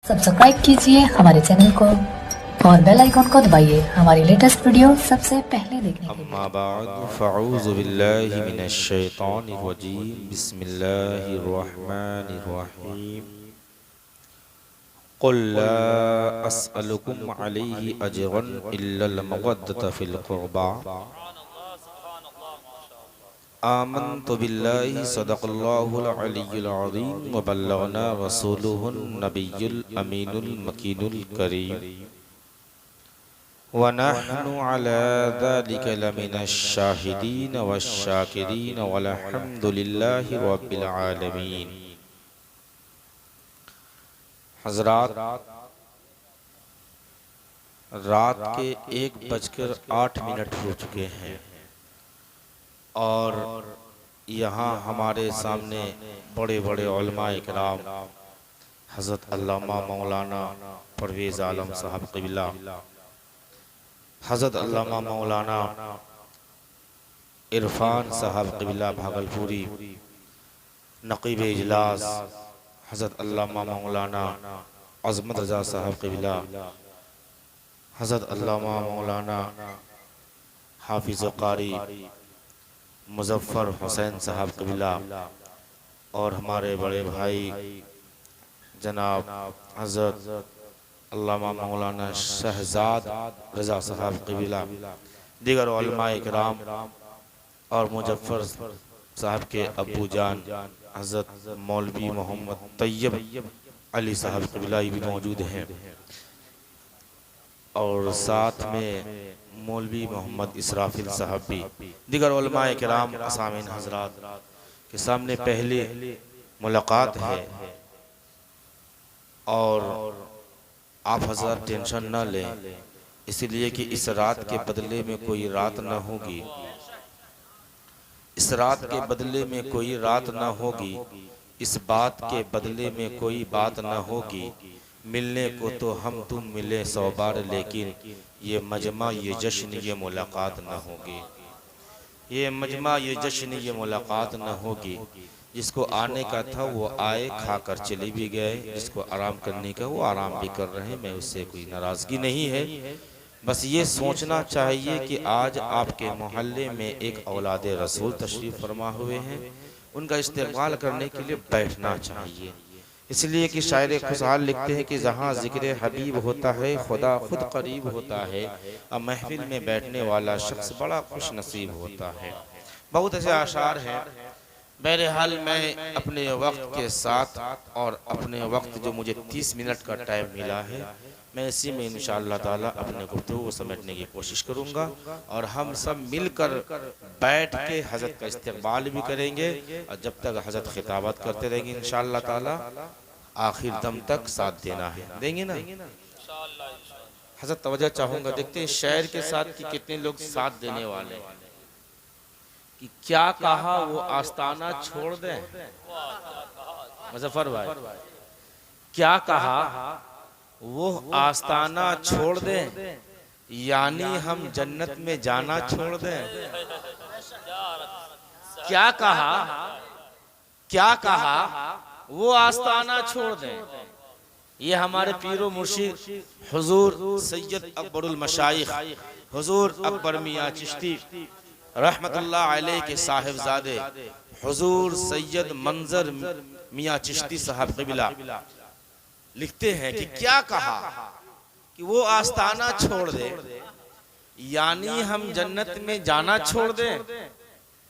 Subscribe कीजिए हमारे channel को और बेल आइकॉन को दबाइए हमारी लेटेस्ट वीडियो सबसे पहले देखने के लिए। अम्मा बाद फ़अऊज़ु बिल्लाहि मिनश शैतानिर रजीम बिस्मिल्लाहिर रहमानिर रहीम क़ुल ला अस्अलुकुम अलैहि अजरन इल्लल मवद्दत फ़िल क़ुरबा आमन्तु बिल्लाहि सदक़ल्लाहुल अलिय्युल अज़ीम व बल्लगना रसूलुहुन नबियुल अमीनुल मकीनुल करीम वनहनु अला ज़ालिका लमिनश शाहिदीन वश्शाकिरीन वल्हम्दुलिल्लाहि रब्बिल आलमीन। हज़रात, रात के 1:08 हो चुके हैं और यहाँ हमारे सामने बड़े बड़े उलमा इकराम हज़रत अल्लामा मौलाना परवेज़ आलम साहब क़िबला, हज़रत अल्लामा मौलाना इरफान साहब क़िबला भागलपुरी, नक़ीब इजलास हज़रत अल्लामा मौलाना अज़मत रज़ा साहब क़िबला, हज़रत अल्लामा मौलाना हाफिज़ क़ारी मुज़फ़्फ़र हुसैन साहब क़िबला और हमारे बड़े भाई जनाब हज़रत अल्लामा मौलाना शहज़ाद रज़ा साहब क़िबला, दीगर उलमा इकराम और मुज़फ़्फ़र साहब के अब्बू जान हज़रत मौलवी मोहम्मद तैयब अली साहब क़िबला भी मौजूद हैं और साथ में मौलवी मोहम्मद इसराफिल साहब भी, दीगर उलमा इकराम असामीन हज़रात के सामने पहले मुलाकात है और आप हज़रात टेंशन न लें, इसलिए कि इस रात के बदले में कोई रात न होगी, इस रात के बदले में कोई रात न होगी, इस बात के बदले में कोई बात न होगी। मिलने को तो हम तुम मिले 100 बार, लेकिन ये मजमा ये जश्न ये मुलाकात न होगी, ये मजमा ये जश्न ये मुलाकात न होगी। जिसको आने का था वो आए, खाकर चले भी गए, जिसको आराम करने का वो आराम भी कर रहे हैं, मैं उससे कोई नाराज़गी नहीं है। बस ये सोचना चाहिए कि आज आपके मोहल्ले में एक औलाद रसूल तशरीफ़ फरमा हुए हैं, उनका इस्तेमाल करने के लिए बैठना चाहिए। इसलिए कि शायर खुशहाल लिखते हैं कि जहाँ ज़िक्र हबीब होता है खुदा खुद करीब होता है, अब महफिल में बैठने वाला शख्स बड़ा खुश नसीब होता है। बहुत ऐसे आशार हैं। बहरहाल मैं अपने वक्त के साथ और अपने वक्त जो मुझे 30 मिनट का टाइम मिला है, मैं इसी में इंशाअल्लाह ताला अपने गुफ्तगू को समेटने की कोशिश करूँगा और हम सब मिलकर बैठ के हज़रत का इस्तकबाल भी करेंगे और जब तक हज़रत खिताबत करते रहेंगे इंशाअल्लाह ताला आखिर दम तक साथ देना है, देंगे ना हज़रत? तवज्जो चाहूँगा, देखते हैं शायर के साथ कि कितने लोग साथ देने वाले हैं। कि क्या कहा वो आस्ताना छोड़ दें, मुज़फ़्फ़र भाई, क्या कहा वो आस्ताना छोड़ दें, यानी हम जन्नत में जाना छोड़ दें। क्या कहा वो आस्ताना छोड़ दें। ये हमारे पीरो मुर्शिद हुजूर सैयद अकबरुल मशाइख हुजूर अकबर मियाँ चिश्ती रहमतुल्लाह अलैह के साहिबजादे हुजूर सैयद मंजर मियाँ चिश्ती साहब क़िबला लिखते हैं कि क्या कहा कि वो आस्ताना छोड़ दे, यानी हम जन्नत में जाना छोड़ दें।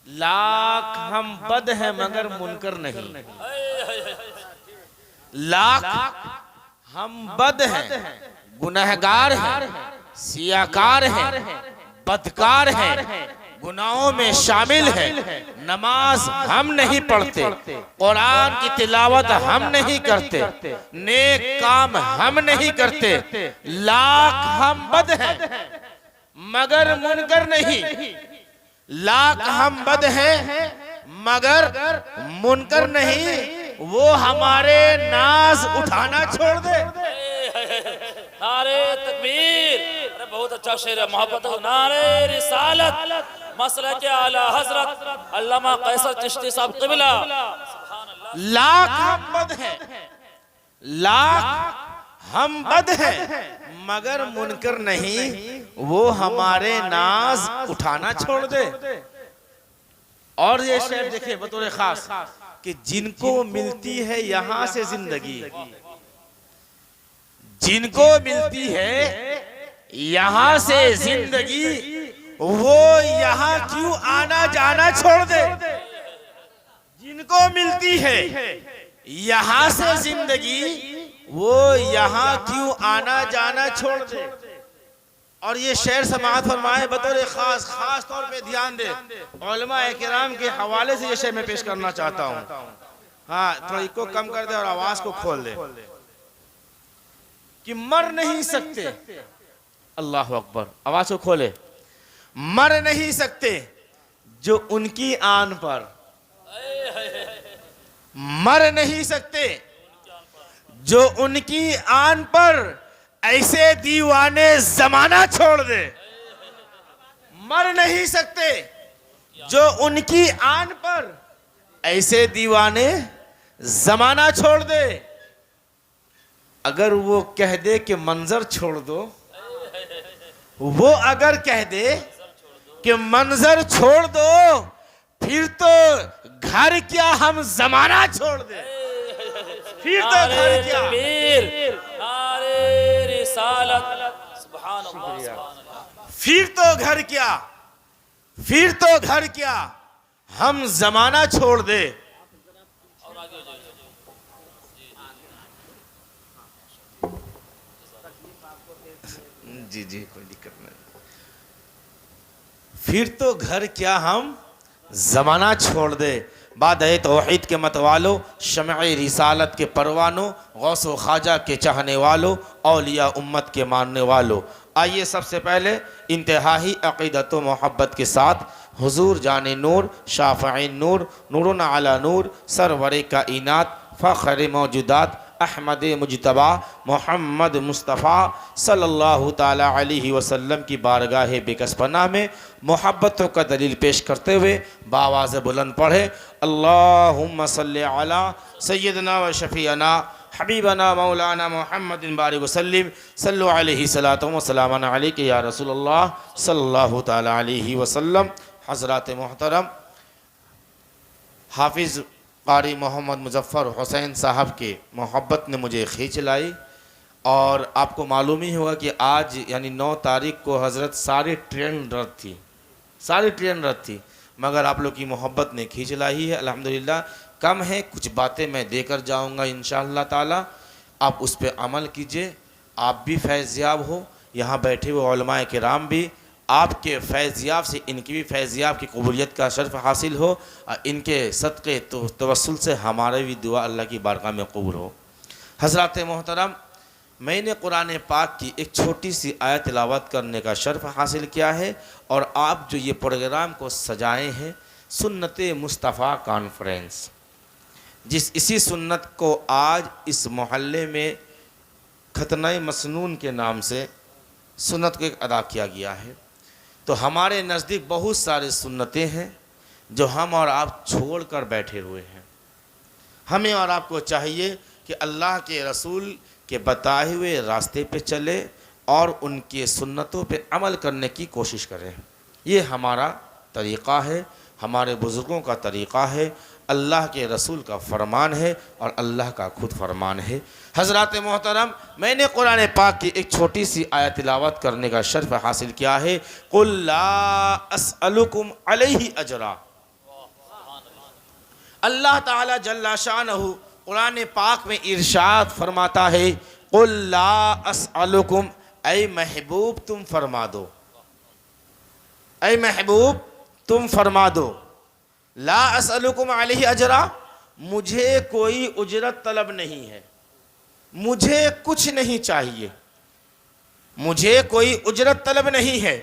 लाख हम बद हैं मगर मुनकर नहीं, लाख हम बद हैं, गुनहगार हैं, सियाकार हैं, बदकार हैं, गुनाहों में शामिल है। नमाज हम नहीं पढ़ते, कुरान की तिलावत हम नहीं करते, नेक काम हम नहीं करते। लाख हम बद हैं मगर मुनकर नहीं, लाख हम बद हैं मगर मुनकर नहीं। वो हमारे नाज उठाना छोड़ दे। नारे तकबीर, अरे बहुत अच्छा शेर है, मोहब्बत। नारे रिसालत, मसला के आला हजरत अल्लामा कैसर चिश्ती साहब क़िबला। लाख हम बद हैं, लाख हम बद हैं मगर मुनकर नहीं, वो हमारे नाज उठाना छोड़ दे। और ये शेर देखिए बतौर खास कि जिनको मिलती है यहां से जिंदगी, जिनको मिलती है यहां से जिंदगी, वो यहां क्यों आना जाना छोड़ दे। जिनको मिलती है यहां से जिंदगी, वो यहां क्यों आना जाना छोड़ दे। और ये शेर समाअत फरमाए बतौर खास तौर पे ध्यान दे, उलमा किराम के हवाले से ये शेर मैं पेश करना चाहता हूँ। हाँ, थोड़ा इको कम कर दे और आवाज को खोल दे। कि मर नहीं सकते, अल्लाह अकबर, आवाज को खोले, मर नहीं सकते जो उनकी आन पर, मर नहीं सकते जो उनकी आन पर ऐसे दीवाने जमाना छोड़ दे। मर नहीं सकते जो उनकी आन पर ऐसे दीवाने जमाना छोड़ दे। अगर वो कह दे कि मंजर छोड़ दो, वो अगर कह दे कि मंजर छोड़ दो, फिर तो घर क्या हम जमाना छोड़ दे। फिर तो घर क्या, फिर तो घर क्या, फिर तो घर क्या हम जमाना छोड़ दे। जी जी कोई दिक्कत नहीं। फिर तो घर क्या हम जमाना छोड़ दे। बादए तौहीद के मतवालो, शमए रिसालत के परवानों, गौस व ख्वाजा के चाहने वालों, औलिया उम्मत के मानने वालों, आइए सबसे पहले इंतहाई अक़ीदत व मोहब्बत के साथ हुजूर जाने नूर, शाफ़ई नूर, नूरुन अला नूर, सरवरे काइनात, फ़ख्र मौजूदात, अहमद मुजतबा मोहम्मद मुस्तफ़ा सल्लल्लाहु ताला अलैहि वसल्लम की बारगाह बेकसपना में मोहब्बतों का दलील पेश करते हुए बावाज़ बुलंद पढ़े, अल्लाहुम्मा सल्लि अला सय्यदना व शफ़ीअना हबीबना मौलाना मुहम्मदिन बारिक वसल्लिम, सल्लु अलैहि सलातो व सलामन अलैका या रसूलल्लाह सल्लल्लाहु ताला अलैहि वसल्लम। हज़रात मोहतरम, हाफिज़ क़ारी मोहम्मद मुज़फ़्फ़र हुसैन साहब के मोहब्बत ने मुझे खींच लाई। और आपको मालूम ही होगा कि आज यानी 9 तारीख को हज़रत सारी ट्रेन रद्द थी, सारी ट्रेन रद्द थी, मगर आप लोग की मोहब्बत ने खींच लाई है। अल्हम्दुलिल्लाह, कम है, कुछ बातें मैं देकर जाऊंगा इंशाअल्लाह ताला, आप उस पर अमल कीजिए, आप भी फैज़याब हो, यहाँ बैठे हुए उलमाए किराम भी आपके फैज़याब से, इनकी भी फैज़याब की कबूलियत का शर्फ हासिल हो, और इनके सदक़े तो तवस्सुल से हमारे भी दुआ अल्लाह की बारगाह में कबूल हो। हज़रात मोहतरम, मैंने कुरान पाक की एक छोटी सी आयत तिलावत करने का शर्फ हासिल किया है, और आप जो ये प्रोग्राम को सजाए हैं सुन्नत मुस्तफ़ा कॉन्फ्रेंस, इसी सुन्नत को आज इस मोहल्ले में खतनाए मसनून के नाम से सुन्नत को एक अदा किया गया है। तो हमारे नज़दीक बहुत सारे सुन्नतें हैं जो हम और आप छोड़ कर बैठे हुए हैं। हमें और आपको चाहिए कि अल्लाह के रसूल के बताए हुए रास्ते पे चले और उनके सुन्नतों पे अमल करने की कोशिश करें। ये हमारा तरीक़ा है, हमारे बुज़ुर्गों का तरीक़ा है, अल्लाह के रसूल का फरमान है और अल्लाह का खुद फरमान है। हज़रात मोहतरम, मैंने कुरान पाक की एक छोटी सी आयत तिलावत करने का शर्फ हासिल किया है, कुल ला अस्अलुकुम अलैहि अजरा। अल्लाह ताला जल्ला शानहू कुरान पाक में इरशाद फरमाता है, कुल ला अस्अलुकुम, ऐ महबूब तुम फरमा दो, ऐ महबूब तुम फरमा दो, ला अस्अलुकुम अलैहि अजरा, मुझे कोई उजरत तलब नहीं है, मुझे कुछ नहीं चाहिए, मुझे कोई उजरत तलब नहीं है।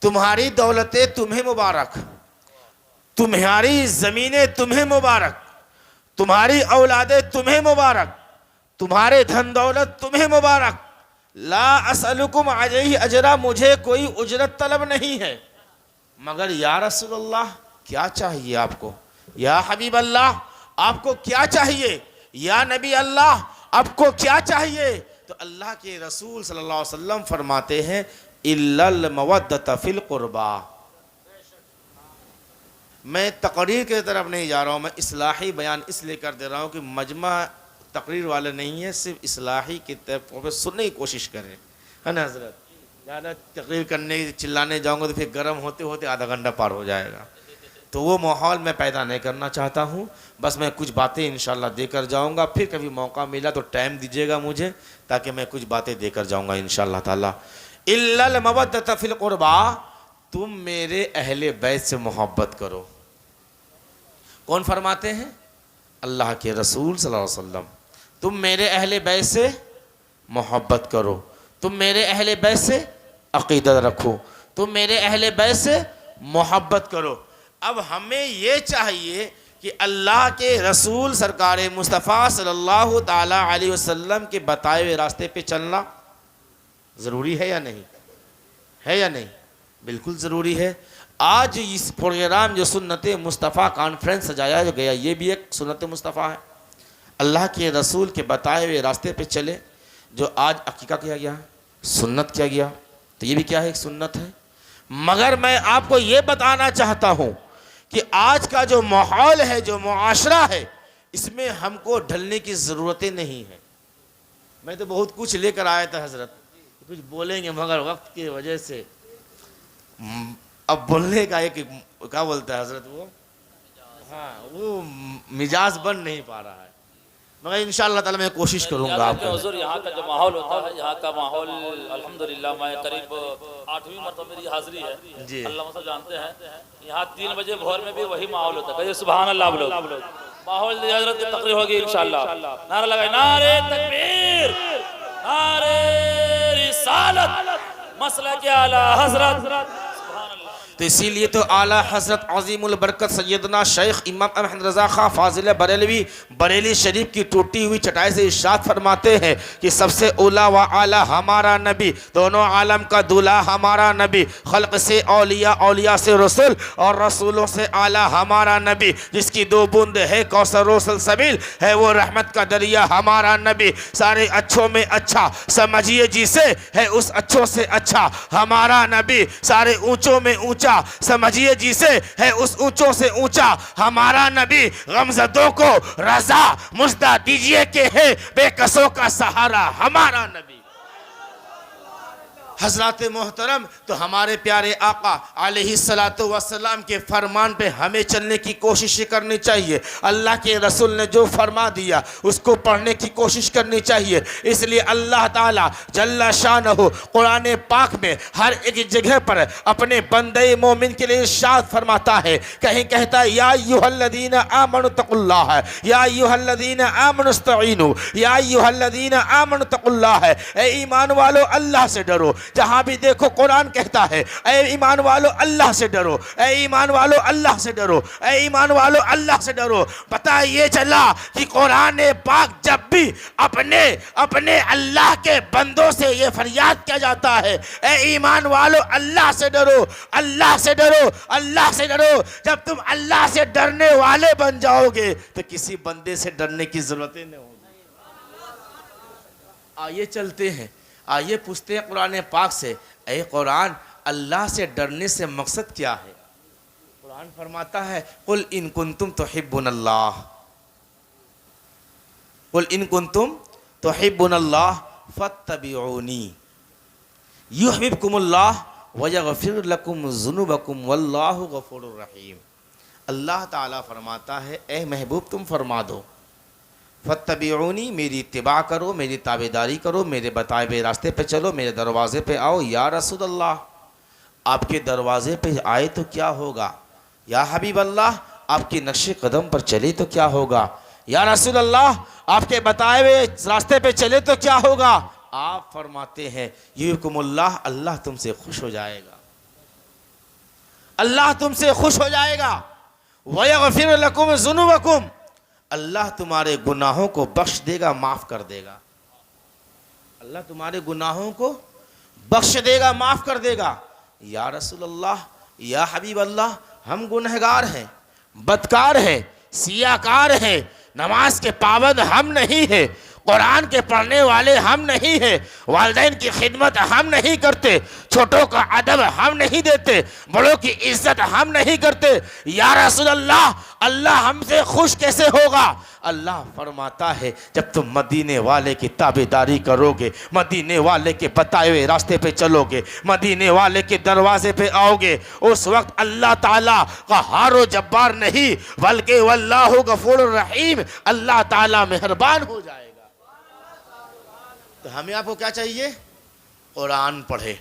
तुम्हारी दौलतें तुम्हें मुबारक, तुम्हारी ज़मीनें तुम्हें मुबारक, तुम्हारी औलादें तुम्हें मुबारक, तुम्हारे धन दौलत तुम्हें मुबारक। ला अस्अलुकुम अलैहि अजरा, मुझे कोई उजरत तलब नहीं है, मगर या रसूलल्लाह क्या चाहिए आपको, या हबीब अल्लाह आपको क्या चाहिए, या नबी अल्लाह आपको क्या चाहिए। तो अल्लाह के रसूल सल्लल्लाहु अलैहि वसल्लम फरमाते हैं इल्लल मवद्दत फिल कुर्बा। मैं तकरीर की तरफ नहीं जा रहा हूँ, मैं इस्लाही बयान इसलिए कर दे रहा हूँ कि मजमा तकरीर वाले नहीं है, सिर्फ इस्लाही की तरफ सुनने की कोशिश करें, है ना हज़रत। ज़्यादा तकरीर करने चिल्लाने जाऊँगा तो फिर गर्म होते होते आधा घंटा पार हो जाएगा, तो वो माहौल मैं पैदा नहीं करना चाहता हूँ। बस मैं कुछ बातें इंशाल्लाह देकर जाऊँगा, फिर कभी मौका मिला तो टाइम दीजिएगा मुझे, ताकि मैं कुछ बातें देकर जाऊँगा इंशाल्लाह ताला। इल्लल मवद्दत फिल कुर्बा, तुम मेरे अहले बैत से मोहब्बत करो। कौन फरमाते हैं? अल्लाह के रसूल सल्लल्लाहु अलैहि वसल्लम। तुम मेरे अहले बैत से मोहब्बत करो, तुम मेरे अहले बैत से अक़ीदत रखो, तुम मेरे अहले बैत से मोहब्बत करो। अब हमें ये चाहिए कि अल्लाह के रसूल सरकार मुस्तफ़ा सल्लल्लाहु ताला अलैहि वसल्लम के बताए हुए रास्ते पे चलना ज़रूरी है या नहीं? है या नहीं? बिल्कुल ज़रूरी है। आज इस प्रोग्राम जो सुन्नत मुस्तफ़ा कॉन्फ्रेंस सजाया जो गया, ये भी एक सुन्नत मुस्तफ़ा है। अल्लाह के रसूल के बताए हुए रास्ते पे चले। जो आज अकीका किया गया है, सुन्नत किया गया, तो ये भी क्या है? एक सुन्नत है। मगर मैं आपको ये बताना चाहता हूँ कि आज का जो माहौल है, जो मुआशरा है, इसमें हमको ढलने की ज़रूरतें नहीं है। मैं तो बहुत कुछ लेकर आया था हज़रत, कुछ बोलेंगे मगर वक्त की वजह से अब बोलने का एक क्या बोलता है हज़रत, वो हाँ वो मिजाज बन नहीं पा रहा है। मगर इंशाअल्लाह ताला मैं कोशिश करूँगा। आपको हुज़ूर यहाँ का जो माहौल होता है, यहाँ का माहौल अल्हम्दुलिल्लाह, मैं करीब 8वीं मरतबा मेरी हाज़िरी है जी। अल्लाह सब जानते हैं, यहाँ 3 बजे भोर में भी वही माहौल होता है। कहिए सुभान अल्लाह बोलो। माहौल हज़रत की तकरीर होगी इंशाअल्लाह। नारा लगाए, नारे तकबीर, नारे रिसालत, मसलक आला हज़रत। तो इसीलिए तो आला हज़रत अज़ीमुल बरकत सैयदना शेख इमाम अहमद रज़ा खां फाजिल बरेलवी बरेली शरीफ की टूटी हुई चटाई से इरशाद फरमाते हैं कि सबसे उला व आला हमारा नबी, दोनों आलम का दूल्हा हमारा नबी, खल्क से औलिया, औलिया से रसूल और रसूलों से आला हमारा नबी, जिसकी 2 बूंद है कौसर सलसबील, है वो रहमत का दरिया हमारा नबी। सारे अच्छों में अच्छा समझिए जिसे, है उस अच्छों से अच्छा हमारा नबी। सारे ऊंचों में ऊंचा समझिए जिसे, है उस ऊंचों से ऊंचा हमारा नबी। गमज़दों को रज़ा मुझदा दीजिए कि है बेकसों का सहारा हमारा नबी। हज़रात मोहतरम, तो हमारे प्यारे आका अलैहिस्सलातु वस्सलाम के फरमान पे हमें चलने की कोशिश करनी चाहिए। अल्लाह के रसूल ने जो फरमा दिया उसको पढ़ने की कोशिश करनी चाहिए। इसलिए अल्लाह ताला जल्ला शानहु कुरान पाक में हर एक जगह पर अपने बंदे मोमिन के लिए इरशाद फरमाता है। कहीं कहता है या अय्युहल्लज़ीना आमनु तक़ुल्लाह, या अय्युहल्लज़ीना आमनु इस्तईनु, या अय्युहल्लज़ीना आमनु तक़ुल्लाह, ए ईमान वालो अल्लाह से डरो। जहां भी देखो कुरान कहता है ऐ ईमान वालो अल्लाह से डरो, ऐ ईमान वालो अल्लाह से डरो, ऐ ईमान वालो अल्लाह से डरो। पता ये चला कि कुरान पाक जब भी अपने अपने अल्लाह के बंदों से ये फरियाद किया जाता है, ऐ ईमान वालो अल्लाह से डरो, अल्लाह से डरो, अल्लाह से डरो। जब तुम अल्लाह से डरने वाले बन जाओगे तो किसी बंदे से डरने की जरूरत नहीं होगी। आइए चलते हैं, आइए पूछते हैं कुरान पाक से, ऐ कुरान अल्लाह से डरने से मकसद क्या है? कुरान फरमाता है कुल इन कुंतुम तुहिब्बुनल्लाह, कुल इन कुंतुम तुहिब्बुनल्लाह फत्तबिऊनी युहिब्बुकुमुल्लाह व यगफिर लकुम ज़ुनूबकुम वल्लाहु गफूरुर रहीम। अल्लाह ताला फरमाता है ऐ महबूब तुम फरमा दो, फत्तबिऊनी, मेरी इत्तिबा करो, मेरी ताबेदारी करो, मेरे बताए हुए रास्ते पे चलो, मेरे दरवाज़े पे आओ। या रसूल अल्लाह, आपके दरवाज़े पे आए तो क्या होगा? या हबीब अल्लाह, आपके नक्शे कदम पर चले तो क्या होगा? या रसूल अल्लाह, आपके बताए हुए रास्ते पे चले तो क्या होगा? आप फरमाते हैं युहिब्बुकुमुल्लाह, अल्लाह तुमसे खुश हो जाएगा, अल्लाह तुमसे खुश हो जाएगा। व यगफिर लकुम ज़ुनूबकुम, अल्लाह तुम्हारे गुनाहों को बख्श देगा, माफ़ कर देगा। अल्लाह तुम्हारे गुनाहों को बख्श देगा, माफ़ कर देगा। या रसूल अल्लाह, या हबीब अल्लाह, हम गुनहगार हैं, बदकार हैं, सियाकार हैं, नमाज के पाबंद हम नहीं हैं, कुरान के पढ़ने वाले हम नहीं हैं, वालिदैन की खिदमत हम नहीं करते, छोटों का अदब हम नहीं देते, बड़ों की इज्जत हम नहीं करते। या रसूल अल्लाह, अल्लाह हमसे खुश कैसे होगा? अल्लाह फरमाता है जब तुम मदीने वाले की ताबेदारी करोगे, मदीने वाले के बताए हुए रास्ते पे चलोगे, मदीने वाले के दरवाजे पे आओगे, उस वक्त अल्लाह ताला क़हार जब्बार नहीं बल्कि वल्लाहु गफूर रहीम, अल्लाह ताला मेहरबान हो जाएगा। तो हमें आपको क्या चाहिए? कुरान पढ़े।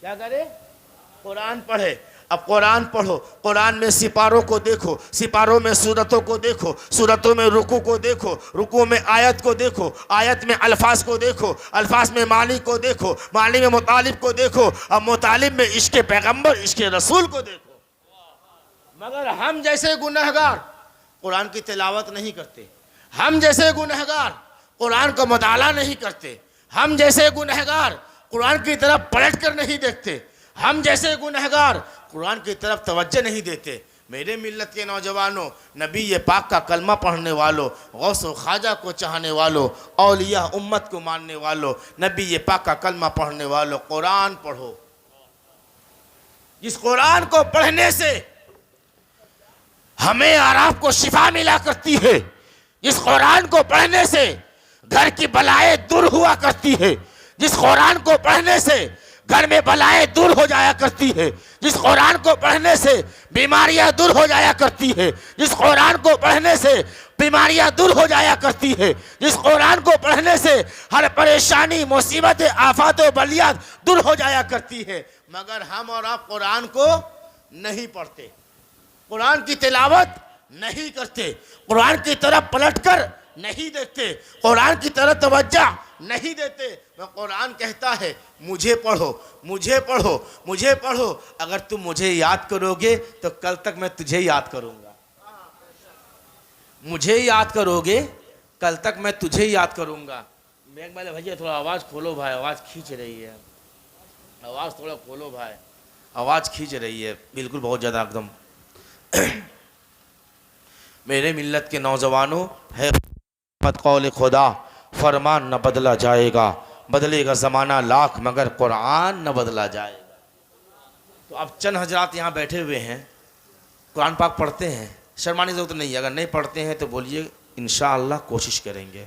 क्या करे? कुरान पढ़े। अब कुरान पढ़ो, कुरान में सिपारों को देखो, सिपारों में सूरतों को देखो, सूरतों में रुकू को देखो, रुकू में आयत को देखो, आयत में अल्फाज को देखो, अल्फाज में मानी को देखो, मानी में मुतालिब को देखो, अब मुतालिब में इश्क़ पैगंबर इश्क़ रसूल को देखो। मगर हम जैसे गुनहगार कुरान की तिलावत नहीं करते, हम जैसे गुनहगार कुरान का मुताला नहीं करते, हम जैसे गुनहगार कुरान की तरफ पलट कर नहीं देखते, हम जैसे गुनहगार कुरान की तरफ तवज्जो नहीं देते। मेरे मिल्लत के नौजवानों, नबी ये पाक का कलमा पढ़ने वालों, गौस व ख्वाजा को चाहने वालों, औलिया उम्मत को मानने वालों, नबी ये पाक का कलमा पढ़ने वालों, कुरान पढ़ो। जिस कुरान को पढ़ने से हमें और आपको शिफा मिला करती है, जिस कुरान को पढ़ने से घर की बलाएं दूर हुआ करती है, जिस कुरान को पढ़ने से घर में बलाएं दूर हो जाया करती है, जिस कुरान को पढ़ने से बीमारियां दूर हो जाया करती है, जिस कुरान को पढ़ने से बीमारियां दूर हो जाया करती है, जिस कुरान को पढ़ने से हर परेशानी मुसीबत आफत बलियात दूर हो जाया करती है। मगर हम और आप कुरान को नहीं पढ़ते, कुरान की तिलावत नहीं करते, कुरान की तरफ पलटकर नहीं देखते, कुरान की तरफ तवज्जो नहीं देते। वह कुरान कहता है मुझे पढ़ो, मुझे पढ़ो, मुझे पढ़ो। अगर तुम मुझे याद करोगे तो कल तक मैं तुझे याद करूंगा, मुझे याद करोगे कल तक मैं तुझे याद करूंगा। मैं बोले भैया थोड़ा आवाज़ खोलो भाई, आवाज़ खींच रही है, आवाज़ थोड़ा खोलो भाई, आवाज़ खींच रही है बिल्कुल बहुत ज़्यादा एकदम। मेरे मिल्लत के नौजवानों, है कौल खुदा, फरमान न बदला जाएगा, बदलेगा ज़माना लाख मगर कुरान न बदला जाएगा। तो अब चंद हजरात यहाँ बैठे हुए हैं, कुरान पाक पढ़ते हैं, शर्माने की ज़रूरत नहीं है, अगर नहीं पढ़ते हैं तो बोलिए इंशाअल्लाह कोशिश करेंगे,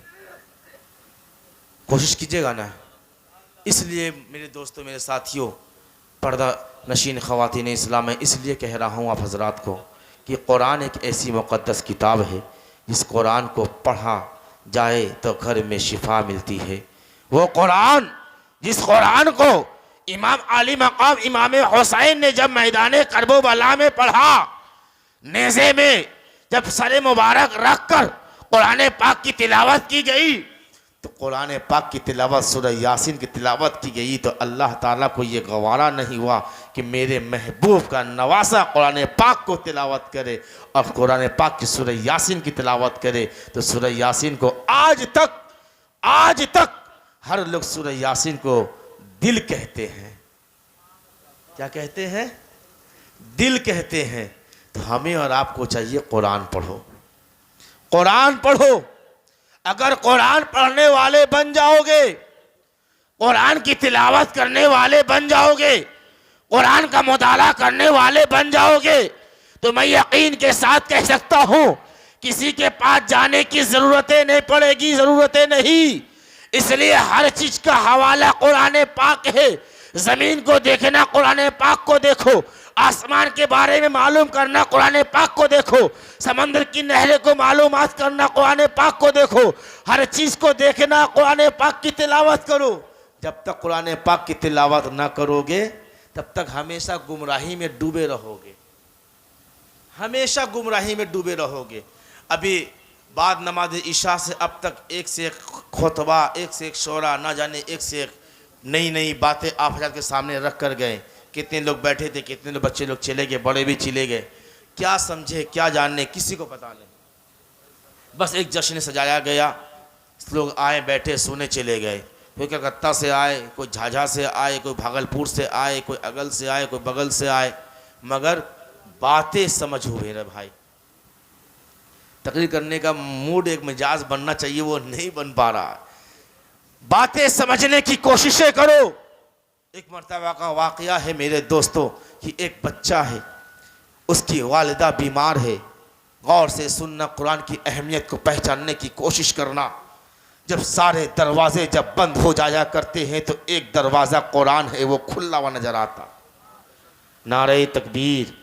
कोशिश कीजिएगा ना। इसलिए मेरे दोस्तों, मेरे साथियों, पर्दा नशीन ख़वातीन इस्लाम में इसलिए कह रहा हूँ आप हजरात को कि कुरान एक ऐसी मुक़द्दस किताब है जिस कुरान को पढ़ा जाए तो घर में शिफा मिलती है। वो कुरान, जिस कुरान को इमाम आली मकाम इमाम हुसैन ने जब मैदान करबला में पढ़ा, नेज़े में जब सर मुबारक रख कर कुरान पाक की तिलावत की गई, तो कुरान पाक की तिलावत सूरह यासीन की तिलावत की गई, तो अल्लाह ताला को ये गवारा नहीं हुआ कि मेरे महबूब का नवासा कुरान पाक को तिलावत करे और कुरान पाक की सूरह यासीन की तिलावत करे। तो सूरह यासीन को आज तक हर लोग सूरह यासीन को दिल कहते हैं। क्या कहते हैं? दिल कहते हैं। तो हमें और आपको चाहिए कुरान पढ़ो, कुरान पढ़ो। अगर कुरान पढ़ने वाले बन जाओगे, कुरान की तिलावत करने वाले बन जाओगे, कुरान का मुताला करने वाले बन जाओगे, तो मैं यकीन के साथ कह सकता हूं किसी के पास जाने की ज़रूरतें नहीं पड़ेगी, ज़रूरतें नहीं। इसलिए हर चीज़ का हवाला कुरान पाक है। ज़मीन को देखना कुरान पाक को देखो, आसमान के बारे में मालूम करना कुरान पाक को देखो, समंदर की नहरें को मालूमात करना कुरान पाक को देखो, हर चीज़ को देखना कुरान पाक की तिलावत करो। जब तक कुरान पाक की तिलावत ना करोगे तब तक हमेशा गुमराही में डूबे रहोगे, हमेशा गुमराही में डूबे रहोगे। अभी बाद नमाज इशा से अब तक एक से एक खुतबा, एक से एक शोरा, ना जाने एक से एक नई नई बातें आप हज़रात के सामने रख कर गए। कितने लोग बैठे थे, कितने लोग बच्चे लोग चले गए, बड़े भी चले गए, क्या समझे क्या जानने किसी को पता नहीं। बस एक जश्न सजाया गया, लोग आए बैठे सुने चले गए। कोई कलकत्ता से आए, कोई झाझा से आए, कोई भागलपुर से आए, कोई अगल से आए, कोई बगल से आए, मगर बातें समझ हुए रे भाई, तकरीर करने का मूड, एक मिजाज बनना चाहिए, वो नहीं बन पा रहा है। बातें समझने की कोशिशें करो। एक मर्तबा का वाकया है मेरे दोस्तों कि एक बच्चा है, उसकी वालिदा बीमार है। गौर से सुनना, कुरान की अहमियत को पहचानने की कोशिश करना। जब सारे दरवाजे जब बंद हो जाया करते हैं तो एक दरवाज़ा कुरान है वो खुला हुआ नजर आता। नारे तकबीर,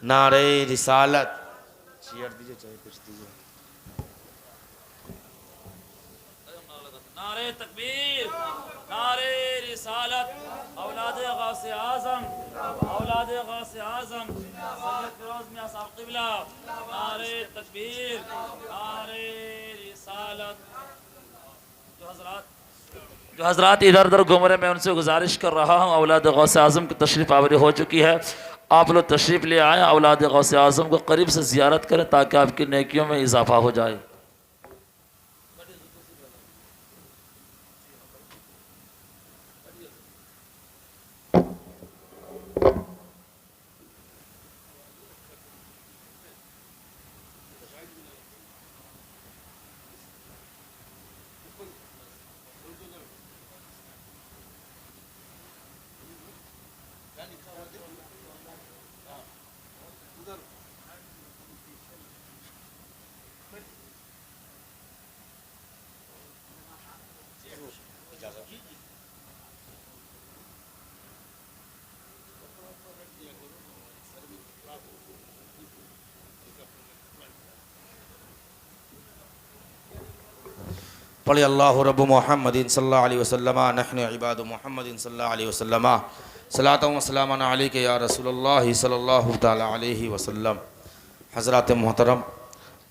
नारे रिसालत, चेयर दीजिए, चाहे कुछ दीजिए। नारे तकबीर, नारे रिसालत, औलादे गौसे आज़म, औलादे गौसे आज़म, सैयद फिरोज मियां साहब क़िबला, नारे तकबीर, नारे रिसालत। जो हजरात इधर उधर घूम रहे, मैं उनसे गुजारिश कर रहा हूँ, औलाद गौसे आज़म की तशरीफ़ आवरी हो चुकी है। आप लोग तशरीफ़ ले आए, औलाद गौसे आज़म को करीब से ज़ियारत करें ताकि आपकी नेकियों में इजाफा हो जाए। पढ़े अल्लाह रब मोहम्मदिन सल्लल्लाहु अलैहि वसल्लम नहनु इबाद मोहम्मदिन सल्लल्लाहु अलैहि वसल्लम सलातो व सलाम अलैका या रसूलुल्लाह सल्लल्लाहु तआला अलैहि वसल्लम। हज़रात मोहतरम,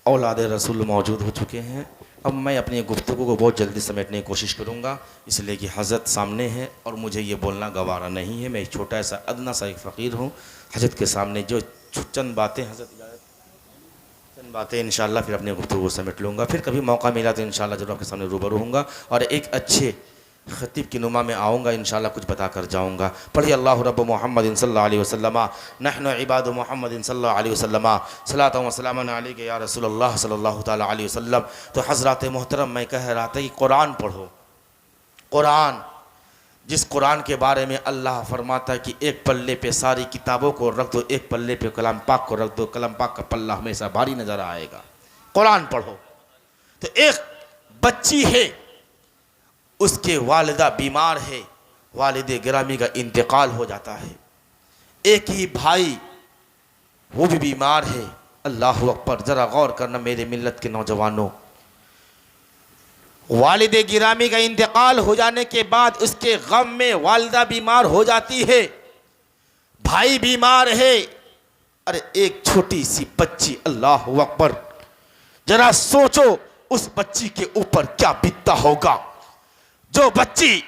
औलाद रसूल मौजूद हो चुके हैं। अब मैं अपनी गुफ्तगू को बहुत जल्दी समेटने की कोशिश करूँगा, इसलिए कि हज़रत सामने है और मुझे ये बोलना गवारा नहीं है। मैं एक छोटा सा अदना सा एक फ़कीर हूँ। हज़रत के सामने जो चंद बातें, हज़रत चंद बातें इंशाअल्लाह फिर अपनी गुफ्तगू समेट लूँगा। फिर कभी मौका मिला तो इंशाअल्लाह ज़रूर आपके सामने रूबरू होऊंगा और एक अच्छे ख़तीब की नुमा में आऊँगा, इंशाअल्लाह कुछ बता कर जाऊँगा। पढ़िए अल्लाह रब्ब मोहम्मदिन सल्लल्लाहु अलैहि वसल्लम नहनु इबाद मोहम्मदिन सल्लल्लाहु अलैहि वसल्लम सलातो व सलाम अलैका या रसूलल्लाह सल्लल्लाहु तआला अलैहि वसल्लम। तो हज़रात मोहतरम, मैं कह रहा था कि कुरान पढ़ो। कुरान, जिस कुरान के बारे में अल्लाह फरमाता है कि एक पल्ले पे सारी किताबों को रख दो, एक पल्ले पे कलाम पाक को रख दो, कलाम पाक का पल्ला हमेशा भारी नज़र आएगा। कुरान पढ़ो। तो एक बच्ची है, उसके वालिदा बीमार है, वालिदे गिरामी का इंतकाल हो जाता है। एक ही भाई, वो भी बीमार है। अल्लाह अकबर, ज़रा गौर करना मेरे मिल्लत के नौजवानों। वालिदे गिरामी का इंतकाल हो जाने के बाद उसके गम में वालिदा बीमार हो जाती है, भाई बीमार है। अरे एक छोटी सी बच्ची, अल्लाह अकबर, जरा सोचो उस बच्ची के ऊपर क्या बीतता होगा। जो बच्ची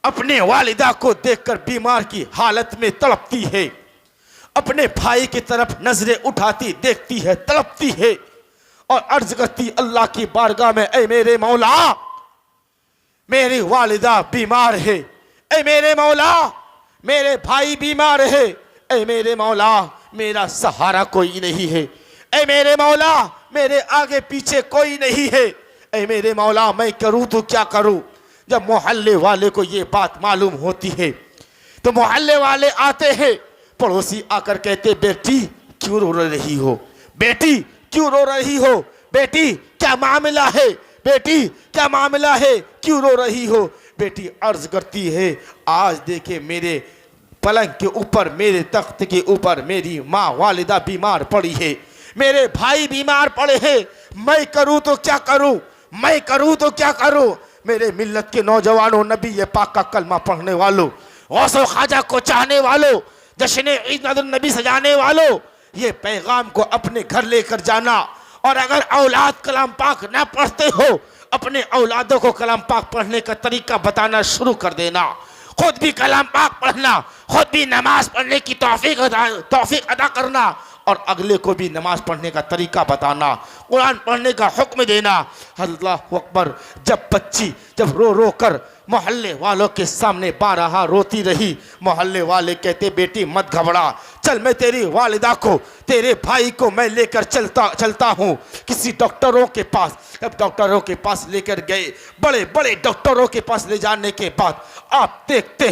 अपने वालिदा को देखकर बीमार की हालत में तड़पती है, अपने भाई की तरफ नजरें उठाती देखती है, तड़पती है और अर्ज करती अल्लाह की बारगाह में, ऐ मेरे मौला, मेरी वालिदा बीमार है, ऐ मेरे मौला, मेरे भाई बीमार है, ऐ मेरे मौला, मेरा सहारा कोई नहीं है, ऐ मेरे मौला, मेरे आगे पीछे कोई नहीं है, ऐ मेरे मौला, मैं करूँ तो क्या करूँ। जब मोहल्ले वाले को ये बात मालूम होती है तो मोहल्ले वाले आते हैं, पड़ोसी आकर कहते, बेटी क्यों रो रही हो, बेटी क्यों रो रही हो, बेटी क्या मामला है, बेटी क्या मामला है, क्यों रो रही हो। बेटी अर्ज करती है, आज देखे मेरे पलंग के ऊपर, मेरे तख्त के ऊपर मेरी माँ वालिदा बीमार पड़ी है, मेरे भाई बीमार पड़े हैं, मैं करूँ तो क्या करूँ, मैं करूँ तो क्या करूँ। मेरे मिल्लत के नौजवानों, नबी ये पाक का कलमा पढ़ने वालों, गौसो ख्वाजा को चाहने वालों, जश्न ईद नबी सजाने वालों, ये पैगाम को अपने घर लेकर जाना। और अगर औलाद कलाम पाक ना पढ़ते हो, अपने औलादों को कलाम पाक पढ़ने का तरीका बताना शुरू कर देना। खुद भी कलाम पाक पढ़ना, खुद भी नमाज पढ़ने की तौफीक अदा करना और अगले को भी नमाज पढ़ने का तरीका बताना, कुरान पढ़ने का हुक्म देना। अल्लाह अकबर। जब बच्ची जब रो रो कर मोहल्ले वालों के सामने बारहा रोती रही। मोहल्ले वाले कहते बेटी मत घबरा, चल मैं तेरी वालिदा को तेरे भाई को मैं लेकर चलता हूँ किसी डॉक्टरों के पास। अब डॉक्टरों के पास लेकर गए, बड़े बड़े डॉक्टरों के पास ले जाने के बाद आप देखते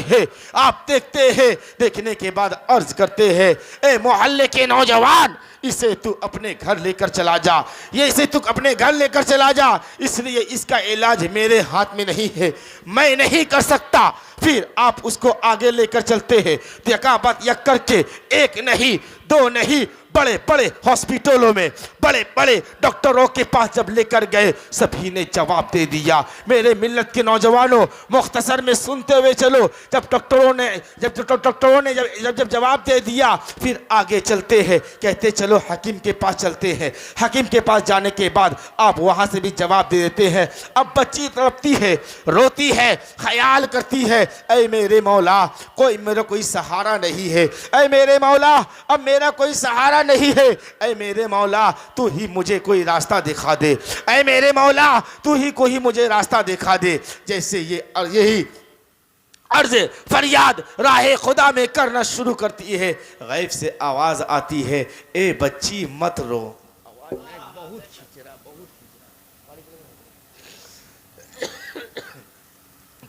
हैं देखने के बाद अर्ज करते हैं, ए मोहल्ले के नौजवान, इसे तू अपने घर लेकर चला जा, इसे तू अपने घर लेकर चला जा, इसलिए इसका इलाज मेरे हाथ में नहीं है, मैं नहीं कर सकता। फिर आप उसको आगे लेकर चलते हैं, देखा बात यक करके, एक नहीं दो नहीं, बड़े बड़े हॉस्पिटलों में बड़े बड़े डॉक्टरों के पास जब लेकर गए, सभी ने जवाब दे दिया। मेरे मिल्लत के नौजवानों, मुख्तसर में सुनते हुए चलो, जब डॉक्टरों ने जब जवाब दे दिया, फिर आगे चलते हैं, कहते चलो हकीम के पास चलते हैं। हकीम के पास जाने के बाद आप वहाँ से भी जवाब दे देते हैं। अब बच्ची तड़पती है, रोती है, ख्याल करती है, ऐ मेरे मौला मेरा कोई सहारा नहीं है, ऐ मेरे मौला अब मेरा कोई सहारा नहीं है, ऐ मेरे मौला तू ही मुझे कोई रास्ता दिखा दे, ऐ मेरे मौला तू ही कोई मुझे रास्ता दिखा दे। जैसे यही अर्ज फरियाद राह खुदा में करना शुरू करती है, गैब से आवाज आती है, ए बच्ची मत रो। बहुत खिचरा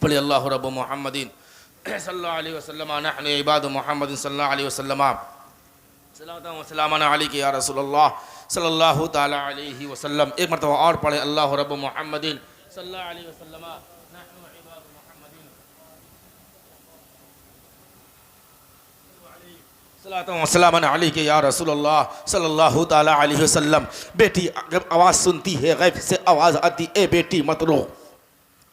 पढ़े अल्लाह रब्ब मुहम्मदिन सल्लल्लाहु अलैहि वसल्लम नहनु इबाद मुहम्मदिन सल्लल्लाहु अलैहि वसल्लम सलावतु व सलामुन अलैका या रसूलल्लाह सल्लल्लाहु तआला अलैहि वसल्लम। एक मरतबा और पढ़े अल्लाह रब्ब मुहम्मदिन सल्लल्लाहु अलैहि वसल्लम नहनु इबाद मुहम्मदिन सलावतु व सलामुन अलैका या रसूलल्लाह सल्लल्लाहु तआला अलैहि वसल्लम। बेटी जब आवाज़ सुनती है, गैब से आवाज़ आती, ए बेटी मत रो,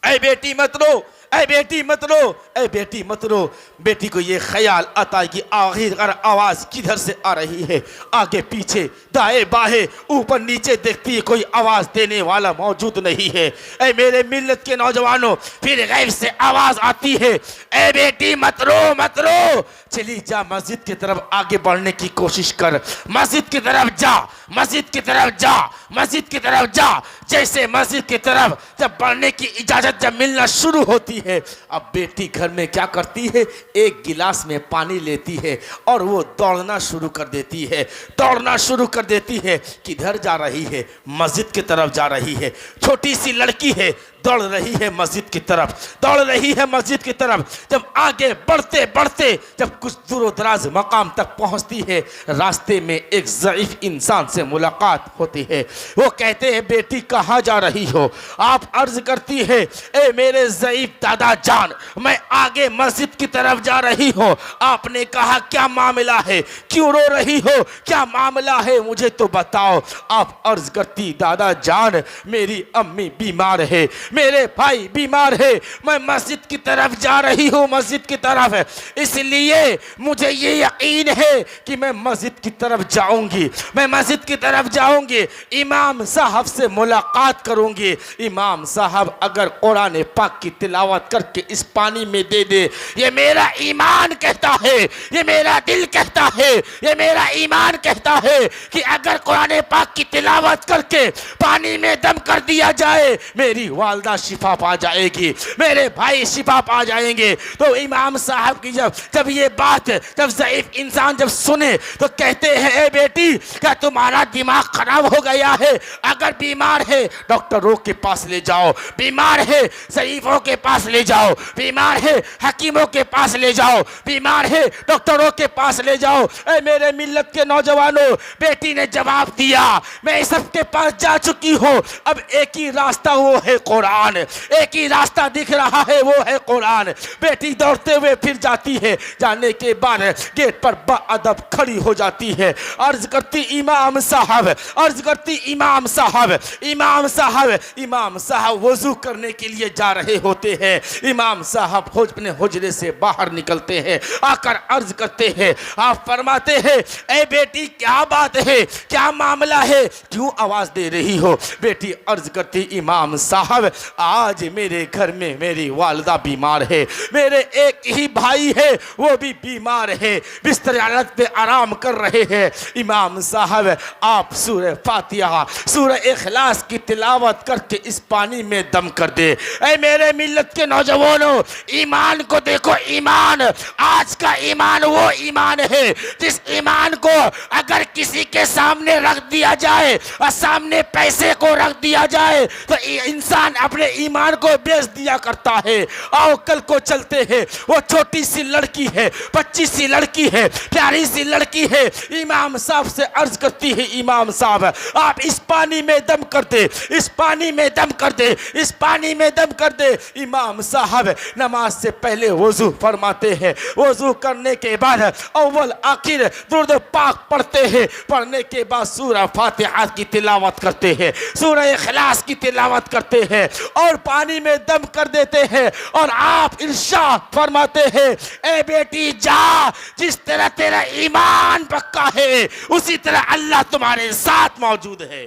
ऐ बेटी मत रो, ऐ बेटी मत रो, ऐ बेटी मत रो। बेटी को ये ख्याल आता है कि आखिर आवाज़ किधर से आ रही है, आगे पीछे दाएं बाएं ऊपर नीचे देखती है, कोई आवाज़ देने वाला मौजूद नहीं है। ऐ मेरे मिल्लत के नौजवानों, फिर गैब से आवाज़ आती है, ऐ बेटी मत रो मत रो, चली जा मस्जिद की तरफ आगे बढ़ने की कोशिश कर, मस्जिद की तरफ जा, मस्जिद की तरफ जा, मस्जिद की तरफ जा। जैसे मस्जिद की तरफ जब बढ़ने की इजाज़त जब मिलना शुरू होती है, अब बेटी घर में क्या करती है, एक गिलास में पानी लेती है और वो दौड़ना शुरू कर देती है, दौड़ना शुरू कर देती है। किधर जा रही है, मस्जिद की तरफ जा रही है। छोटी सी लड़की है, दौड़ रही है मस्जिद की तरफ, दौड़ रही है मस्जिद की तरफ। जब आगे बढ़ते बढ़ते जब कुछ दूर दराज मकाम तक पहुंचती है, रास्ते में एक ज़ईफ इंसान से मुलाकात होती है। वो कहते हैं, बेटी कहाँ जा रही हो? आप अर्ज करती है, ए मेरे ज़ईफ दादा जान, मैं आगे मस्जिद की तरफ जा रही हूँ। आपने कहा क्या मामला है, क्यों रो रही हो, क्या मामला है, मुझे तो बताओ। आप अर्ज करती, दादा जान मेरी अम्मी बीमार है, मेरे भाई बीमार है, मैं मस्जिद की तरफ जा रही हूँ, मस्जिद की तरफ, इसलिए मुझे ये यकीन है कि मैं मस्जिद की तरफ जाऊंगी, मैं मस्जिद की तरफ जाऊंगी, इमाम साहब से मुलाकात करूंगी। इमाम साहब अगर कुरान पाक की तिलावत करके इस पानी में दे दे, ये मेरा ईमान कहता है, ये मेरा दिल कहता है, ये मेरा ईमान कहता है कि अगर कुरान पाक की तिलावत करके पानी में दम कर दिया जाए, मेरी वालदा शिफा पा जाएगी, मेरे भाई शिफा पा जाएंगे। तो इमाम साहब की जब ये बात जब ज़ईफ इंसान जब सुने तो कहते हैं, ए बेटी क्या तुम्हारा दिमाग खराब हो गया है? अगर बीमार है डॉक्टरों के पास ले जाओ, बीमार है ज़ईफों के पास ले जाओ, बीमार है हकीमों के पास ले जाओ, बीमार है डॉक्टरों के पास ले जाओ। ए मेरे मिल्लत के नौजवानों, बेटी ने जवाब दिया, मैं सबके पास जा चुकी हूँ, अब एक ही रास्ता वो है कुरान, एक ही रास्ता दिख रहा है वो है कुरान। बेटी दौड़ते हुए फिर जाती है, जाने के बाद गेट पर बाअदब खड़ी हो जाती है, अर्ज करती इमाम साहब, अर्ज करती इमाम साहब, इमाम साहब, इमाम साहब वजू करने के लिए जा रहे होते हैं। इमाम साहब अपने हुजरे से बाहर निकलते हैं, आकर अर्ज करते हैं, आप फरमाते हैं, ए बेटी क्या बात है, क्या मामला है, क्यों आवाज दे रही हो? बेटी अर्ज करती, इमाम साहब आज मेरे घर में मेरी वालिदा बीमार है, मेरे एक ही भाई है वो भी बीमार है, बिस्तर हालत पे आराम कर रहे हैं। इमाम साहब आप सूरह फातिहा सूरह इखलास की तिलावत करके इस पानी में दम कर दे। ऐ मेरे मिल्लत के नौजवानों, ईमान को देखो, ईमान आज का ईमान वो ईमान है जिस ईमान को अगर किसी के सामने रख दिया जाए और सामने पैसे को रख दिया जाए तो इंसान अपने ईमान को बेच दिया करता है। आओ कल को चलते हैं, वो छोटी सी लड़की है, 25 सी लड़की है, प्यारी सी लड़की है, इमाम साहब से अर्ज करती है, इमाम साहब आप इस पानी में दम कर दे, इस पानी में दम कर दे, इस पानी में दम कर दे। इमाम साहब नमाज से पहले वजू फरमाते हैं, वजू करने के बाद अव्वल आखिर दुरूद पाक पढ़ते हैं, पढ़ने के बाद सूरह फातिहा की तिलावत करते हैं, सूरह इखलास की तिलावत करते हैं और पानी में दम कर देते हैं। और आप इरशाद फरमाते हैं, ए बेटी जा, जिस तरह तेरा ईमान पक्का है उसी तरह अल्लाह तुम्हारे साथ मौजूद है।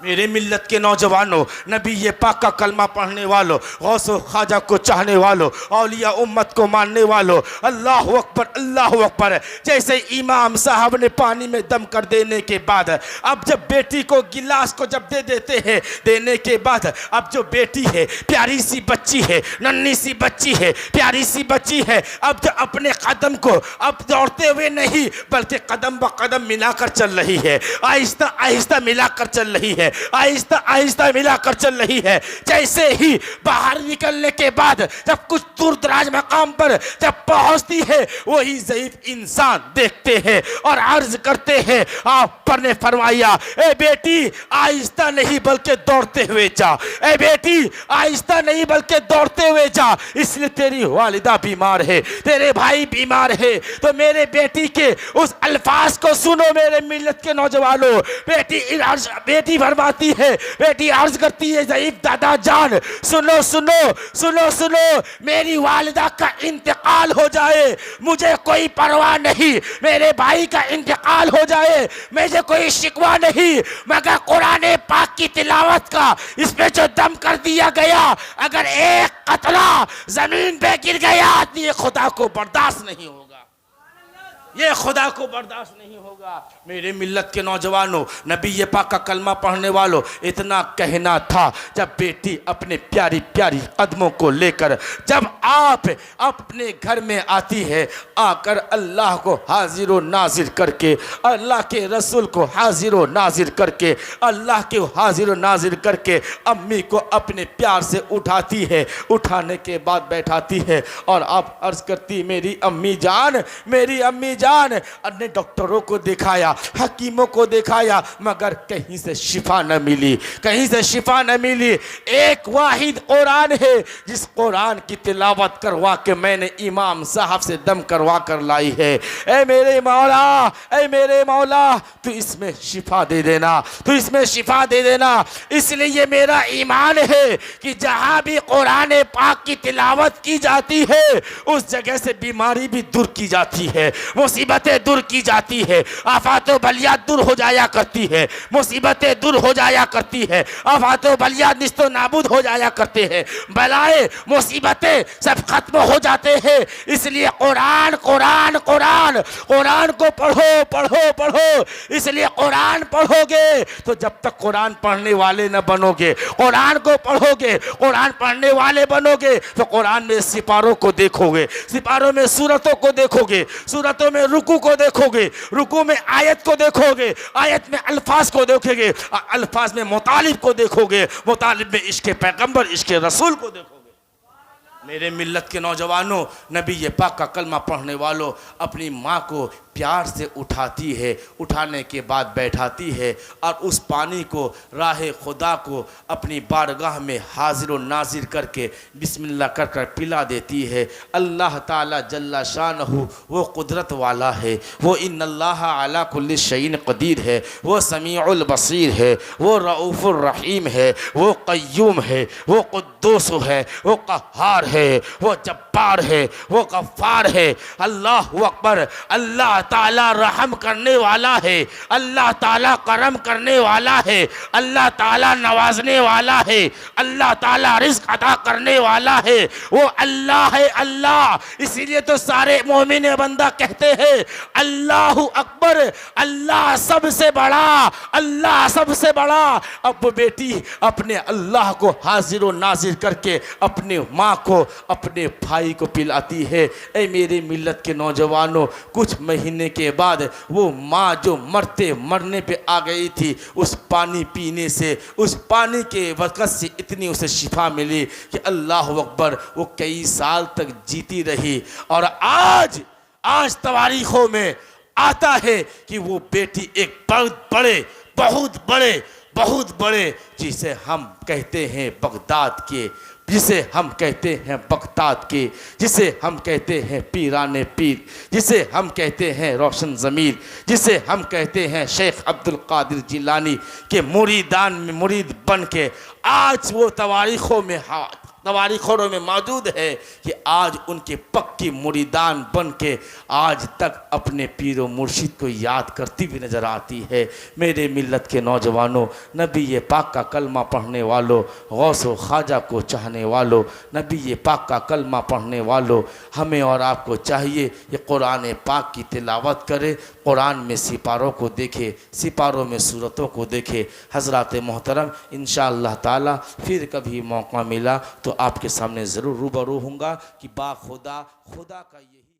मेरे मिल्लत के नौजवानों, नबी ये पाक का कलमा पढ़ने वालों, गौसो ख्वाजा को चाहने वालों, औलिया उम्मत को मानने वालों, अल्लाह अकबर अल्लाह अकबर। जैसे इमाम साहब ने पानी में दम कर देने के बाद अब जब बेटी को गिलास को जब दे देते हैं, देने के बाद अब जो बेटी है, प्यारी सी बच्ची है, नन्ही सी बच्ची है, प्यारी सी बच्ची है, अब जो अपने कदम को अब दौड़ते हुए नहीं बल्कि कदम ब कदम मिलाकर चल रही है, आहिस्ता आहिस्ता मिलाकर चल रही है, आहिस्ता आहिस्ता मिलाकर चल रही है। जैसे ही बाहर निकलने के बाद जब कुछ दूर दराज मकाम पर जब पहुंचती है, वही ज़ईफ इंसान देखते हैं और अर्ज करते हैं, आप पर ने फरमाया, ए बेटी आहिस्ता नहीं बल्कि दौड़ते हुए जा, ए बेटी आहिस्ता नहीं बल्कि दौड़ते हुए जा, इसलिए तेरी वालिदा बीमार है, तेरे भाई बीमार है। तो मेरे बेटी के उस अल्फाज को सुनो मेरे मिल्लत के नौजवानों। बेटी फरमाती है, बेटी अर्ज करती है, ज़ईफ दादा जान सुनो सुनो सुनो सुनो, मेरी वालिदा का इंतकाल हो जाए मुझे कोई परवाह नहीं, मेरे भाई का इंतकाल हो जाए मुझे कोई शिकवा नहीं, मगर कुरान पाक की तिलावत का इसमें जो दम कर दिया गया, अगर एक कतरा जमीन पे गिर गया तो ये खुदा को बर्दाश्त नहीं होगा, ये खुदा को बर्दाश्त नहीं होगा। मेरे मिल्लत के नौजवानों, नबी ये पाक का कलमा पढ़ने वालों, इतना कहना था जब बेटी अपने प्यारी प्यारी कदमों को लेकर जब आप अपने घर में आती है, आकर अल्लाह को हाजिर व नाजिर करके, अल्लाह के रसूल को हाजिर व नाजिर करके, अल्लाह के हाजिर व नाजिर करके अम्मी को अपने प्यार से उठाती है, उठाने के बाद बैठाती है और आप अर्ज करती, मेरी अम्मी जान, मेरी अम्मी जान। अन्य डॉक्टरों को दिखाया, हकीमों को दिखाया, मगर कहीं से शिफा न मिली, कहीं से शिफा न मिली। एक वाहिद कुरान है जिस कुरान की तिलावत करवा के मैंने इमाम साहब से दम करवा कर लाई है। ऐ मेरे मौला, ऐ मेरे मौला, तू इसमें शिफा दे देना, तू इसमें शिफा दे देना। इसलिए ये मेरा ईमान है कि जहाँ भी कुरान पाक की तिलावत की जाती है उस जगह से बीमारी भी दूर की जाती है, मुसीबतें दूर की जाती है, आफात बलियात दूर हो जाया करती है, मुसीबतें दूर हो जाया करती है, आफात बलियात निस्तो नाबूद हो जाया करते हैं, बलाएं मुसीबतें सब खत्म हो जाते हैं। इसलिए कुरान कुरान कुरान कुरान को पढ़ो पढ़ो पढ़ो। इसलिए कुरान पढ़ोगे तो जब तक कुरान पढ़ने वाले न बनोगे, कुरान को पढ़ोगे, कुरान पढ़ने वाले बनोगे तो कुरान में सिपारों को देखोगे, सिपारों में सूरतों को देखोगे, सूरतों में रुकू को देखोगे, रुकू में आयत को देखोगे, आयत में अल्फाज को देखोगे, अल्फाज में मुतालिब को देखोगे, मुतालिब में इश्क़ पैगंबर इश्क़ रसूल को देखोगे। मेरे मिल्लत के नौजवानों, नबी ये पाक का कलमा पढ़ने वालों, अपनी माँ को प्यार से उठाती है, उठाने के बाद बैठाती है और उस पानी को राह खुदा को अपनी बारगाह में हाजिर व नाजिर करके बिस्मिल्लाह कर कर पिला देती है। अल्लाह ताला जल्ला शानहू वो कुदरत वाला है, वो इन्नल्लाह अला कुल्लि शैइन क़दीर है, वो समीउल बसीर है, वो रऊफ़ुर रहीम है, वो क़य्यूम है, वो कुद्दूस है, वो क़हार है, वो जब्बार है, वो गफ़्फ़ार है। अल्लाह अकबर। अल्लाह ताला रहम करने वाला है, अल्लाह ताला करम करने वाला है, अल्लाह ताला नवाजने वाला है, अल्लाह ताला रिज़्क़ अता करने वाला है, वो अल्लाह है अल्लाह। इसीलिए तो सारे मोमिन बंदा कहते हैं अल्लाहु अकबर, अल्लाह सबसे बड़ा, अल्लाह सबसे बड़ा। अब वो बेटी अपने अल्लाह को हाजिर व नाजिर करके अपने माँ को, अपने भाई को पिलाती है। ऐ मेरे मिल्लत के नौजवानों, कुछ महीने के बाद वो माँ जो मरने पे आ गई थी, उस पानी पीने से, उस पानी के वक़्त से इतनी उसे शिफा मिली कि अल्लाह अकबर, वो कई साल तक जीती रही। और आज तवारीखों में आता है कि वो बेटी एक बहुत बड़े जिसे हम कहते हैं बगदाद के, जिसे हम कहते हैं बगदाद के, जिसे हम कहते हैं पीराने पीर, जिसे हम कहते हैं रोशन ज़मीर, जिसे हम कहते हैं शेख अब्दुल कादिर जिलानी के मुरीदान में मुरीद बन के आज वो तवारीखों में मौजूद है कि आज उनके पक्की मुरीदान बन के आज तक अपने पीर व मुर्शिद को याद करती हुई नज़र आती है। मेरे मिल्लत के नौजवानों, नबी ये पाक का कलमा पढ़ने वालों, गौस व ख्वाजा को चाहने वालों, नबी ये पाक का कलमा पढ़ने वालों, हमें और आपको चाहिए कि कुरान पाक की तिलावत करें, कुरान में सिपारों को देखे, सिपारों में सूरतों को देखे। हज़रात मोहतरम, इंशाअल्लाह ताला फिर कभी मौका मिला तो आपके सामने ज़रूर रूबरू होऊंगा कि खुदा का यही